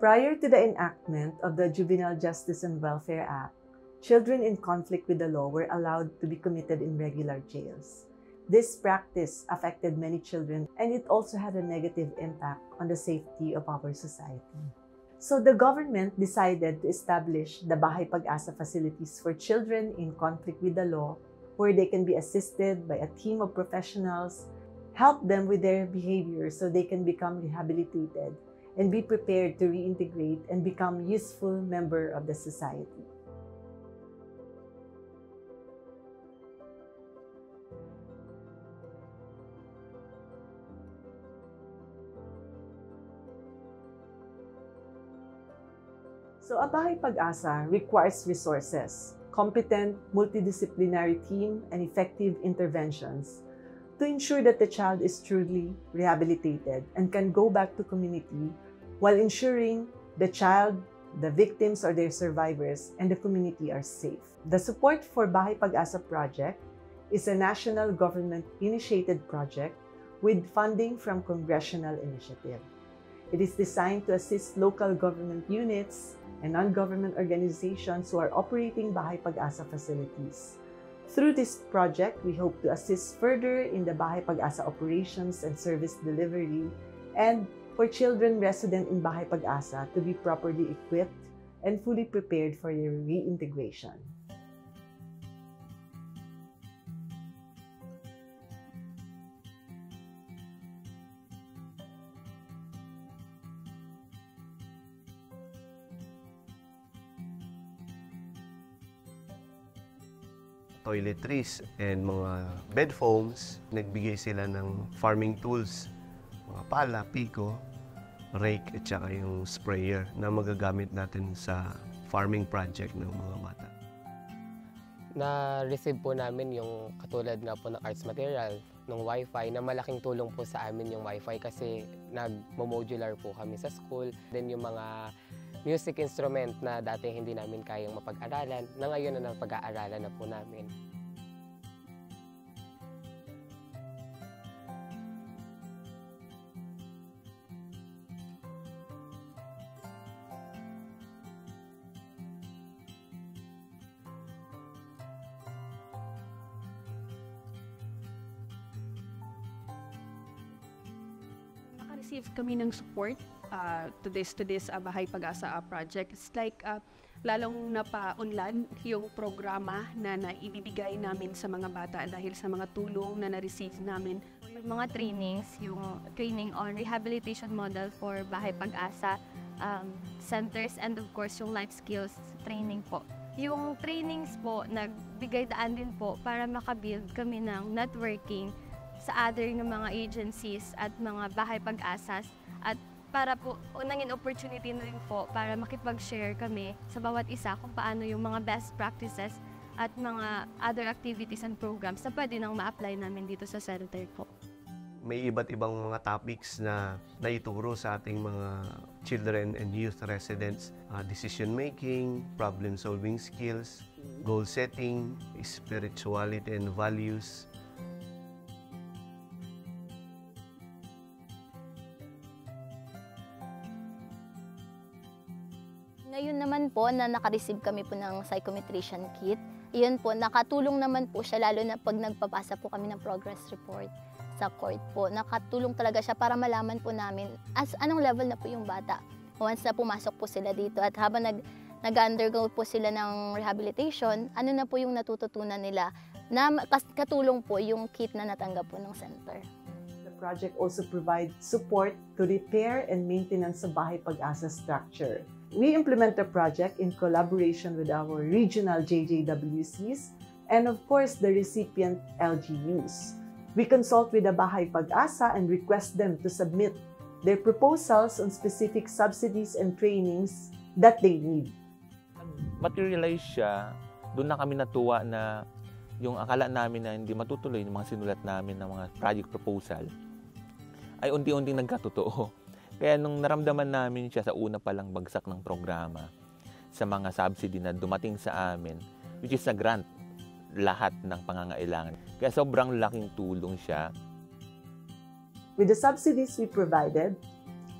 Prior to the enactment of the Juvenile Justice and Welfare Act, children in conflict with the law were allowed to be committed in regular jails. This practice affected many children, and it also had a negative impact on the safety of our society. So the government decided to establish the Bahay Pag-asa facilities for children in conflict with the law, where they can be assisted by a team of professionals, help them with their behavior so they can become rehabilitated and be prepared to reintegrate and become useful member of the society. So a Bahay Pag-asa requires resources, competent multidisciplinary team, and effective interventions to ensure that the child is truly rehabilitated and can go back to community while ensuring the child, the victims or their survivors, and the community are safe. The support for Bahay Pag-asa project is a national government-initiated project with funding from congressional initiative. It is designed to assist local government units and non-government organizations who are operating Bahay Pag-asa facilities. Through this project, we hope to assist further in the Bahay Pag-asa operations and service delivery, and for children resident in Bahay Pag-asa to be properly equipped and fully prepared for their reintegration. Toiletries and mga bed foams. Nagbigay sila ng farming tools, mga pala, piko, rake, at saka yung sprayer na magagamit natin sa farming project ng mga bata. Na-receive po namin yung katulad na po ng arts material, ng Wi-Fi, na malaking tulong po sa amin yung Wi-Fi kasi nag-modular po kami sa school. Then yung mga music instrument na dati hindi namin kayang mapag-aralan, na ngayon na napag-aaralan na po namin. Naka-receive kami ng support to this Bahay Pag-asa project. It's like lalong napaunlad yung programa na naibibigay namin sa mga bata dahil sa mga tulong na na-receive namin. Mga trainings, yung training on rehabilitation model for Bahay Pag-asa centers, and of course yung life skills training po. Yung trainings po, nagbigay daan din po para makabuild kami ng networking sa other ng mga agencies at mga Bahay Pag-asas, at para po unangin opportunity na rin po para makipag-share kami sa bawat isa kung paano yung mga best practices at mga other activities and programs na pwede nang ma-apply namin dito sa center po. May iba't ibang mga topics na naituro sa ating mga children and youth residents. Decision making, problem solving skills, goal setting, spirituality and values. Ngayon naman po na naka-receive kami po ng psychometrician kit, iyon po, nakatulong naman po siya lalo na pag nagpapasa po kami ng progress report sa court po. Nakatulong talaga siya para malaman po namin anong level na po yung bata once na pumasok po sila dito, at habang nag-undergo po sila ng rehabilitation, ano na po yung natututunan nila na katulong po yung kit na natanggap po ng center. The project also provides support to repair and maintenance sa Bahay Pag-asa structure. We implement the project in collaboration with our regional JJWCs and of course the recipient LGUs. We consult with the Bahay Pag-asa and request them to submit their proposals on specific subsidies and trainings that they need. Materialize siya, doon na kami natuwa na yung akala namin na hindi matutuloy yung mga sinulat namin ng mga project proposal ay unti-unting nagkatotoo. Kaya nung naramdaman namin siya sa una palang bagsak ng programa, sa mga subsidy na dumating sa amin, which is a grant, lahat ng pangangailangan. Kaya sobrang laking tulong siya. With the subsidies we provided,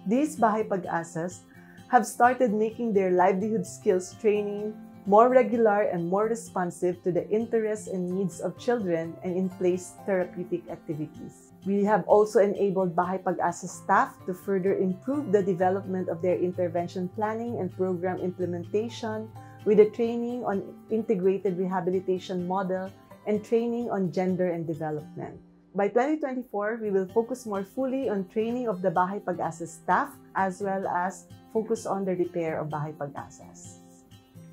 these Bahay Pag-asas have started making their livelihood skills training more regular and more responsive to the interests and needs of children and in place therapeutic activities. We have also enabled Bahay Pag-asa staff to further improve the development of their intervention planning and program implementation with a training on integrated rehabilitation model and training on gender and development. By 2024, we will focus more fully on training of the Bahay Pag-asa staff as well as focus on the repair of Bahay Pag-asas.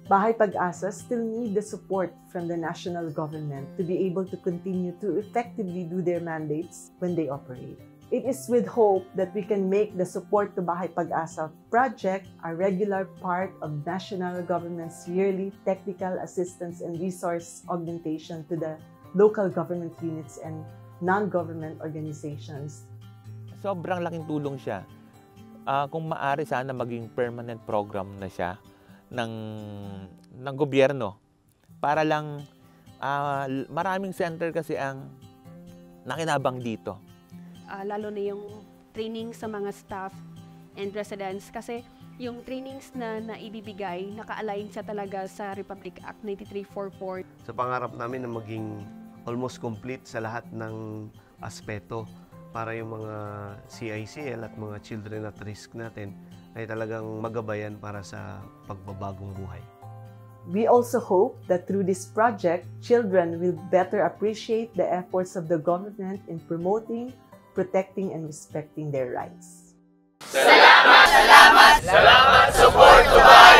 Bahay Pag-asa still need the support from the national government to be able to continue to effectively do their mandates when they operate. It is with hope that we can make the support to Bahay Pag-asa project a regular part of national government's yearly technical assistance and resource augmentation to the local government units and non-government organizations. Sobrang laking tulong siya. Kung maaari sana maging permanent program na siya ng gobyerno para lang maraming center kasi ang nakinabang dito. Lalo na yung training sa mga staff and residents kasi yung trainings na naibibigay, naka-align siya talaga sa Republic Act 9344. Sa pangarap namin na maging almost complete sa lahat ng aspeto para yung mga CICL at mga children at risk natin ay talagang magabayan para sa pagbabagong buhay. We also hope that through this project, children will better appreciate the efforts of the government in promoting, protecting, and respecting their rights. Salamat! Salamat! Salamat! Support to Bahay!